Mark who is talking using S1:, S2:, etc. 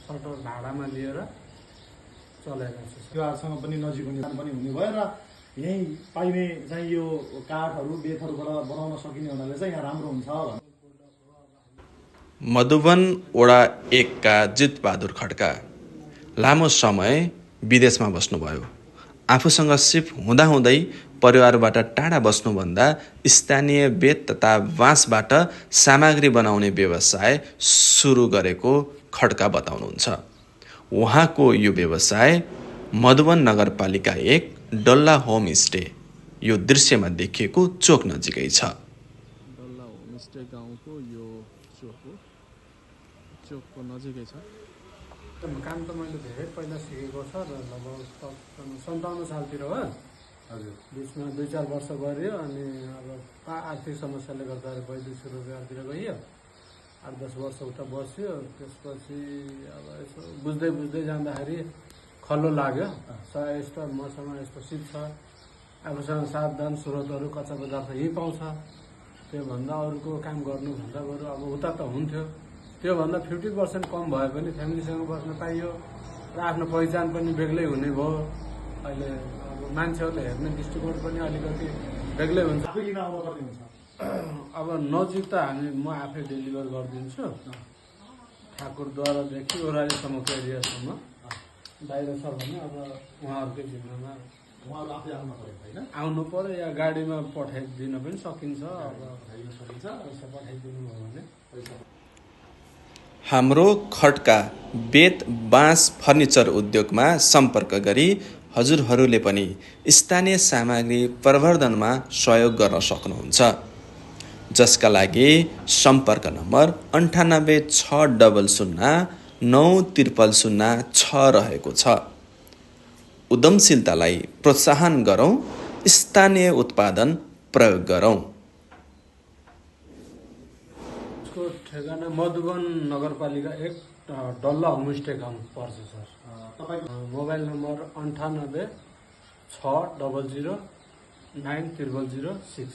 S1: Shutter भाडामा लिएर चलाइरहेको छ।
S2: परिवारसँग पनि नजिक हुने हुने भयो र यही पाइने चाहिँ यो काठहरू बेतहरूबाट बनाउन सकिने हुनाले चाहिँ यहाँ राम्रो हुन्छ।
S3: मधुवन वडा 1 का जितबहादुर खड्का लामो समय विदेशमा बस्नुभयो। आफूसँग सिप हुँदाहुँदै परिवारबाट टाढा बस्नुभन्दा स्थानीय बेत तथा बाँसबाट सामग्री बनाउने व्यवसाय सुरु गरेको खड्का बताउनुहुन्छ। उहाँको यो व्यवसाय मधुवन नगरपालिका 1 डल्ला होमस्टे यो दृश्यमा देखिएको चोक नजिकै छ।
S4: डल्ला होमस्टे गाउँको यो चोकको नजिकै छ।
S1: काम त मैले धेरै पहिला सिकेको छ र लगभग 57 सालतिर हो।
S2: हजुर,
S1: बिचमा 2-4 वर्ष गऱ्यो अनि अब आर्थिक समस्याले गर्दा वैदेशिक रोजगारतिर गइयो। 8-10 वर्ष उता बस्यो। त्यसपछि अब यसो बुझ्दै बुझ्दै जाँदाखेरि खल्लो लाग्यो। यस्तो मसँग यस्तो सिप छ, आफूसँग साधन स्रोतहरू कच्चा पदार्थ यहीँ पाउँछ। त्योभन्दा अरूको काम गर्नुभन्दा बरु अब उता त हुन्थ्यो। त्योभन्दा 50% कम भए पनि फ्यामिलीसँग बस्न पाइयो र आफ्नो पहिचान पनि बेग्लै हुने भयो। अहिले अब मान्छेहरूले हेर्ने दृष्टिकोण पनि अलिकति बेग्लै हुन्छ।
S2: आफै लिन आउनुपर्ने हुन्छ।
S1: अब नजिक त म आफै डेलिभर गरिदिन्छु। ठाकुरद्वारादेखि ओह्रालीसम्मको एरियासम्म। बाहिर छ भने अब उहाँहरूकै जिम्मामा
S2: उहाँहरू आफै आउनु पर्यो होइन?
S1: आउनु पर्यो या गाडीमा पठाइदिन पनि सकिन्छ। अब
S2: पठाइदिन सकिन्छ।
S1: पैसा पठाइदिनु भयो भने
S3: हाम्रो खड्का बेत बाँस फर्निचर उद्योगमा सम्पर्क गरी हजुरहरूले पनि स्थानीय सामग्री प्रवर्धनमा सहयोग गर्न सक्नुहुन्छ। जसका लागि सम्पर्क नम्बर 9860090006 रहेको छ। उद्यमशीलतालाई प्रोत्साहन गरौँ, स्थानीय उत्पादन प्रयोग गरौँ।
S1: उसको ठेगाना मधुवन नगरपालिका 1 डल्ला होमस्टे गाउँ पर्छ सर।
S2: तपाईँको
S1: मोबाइल नम्बर 9860090006।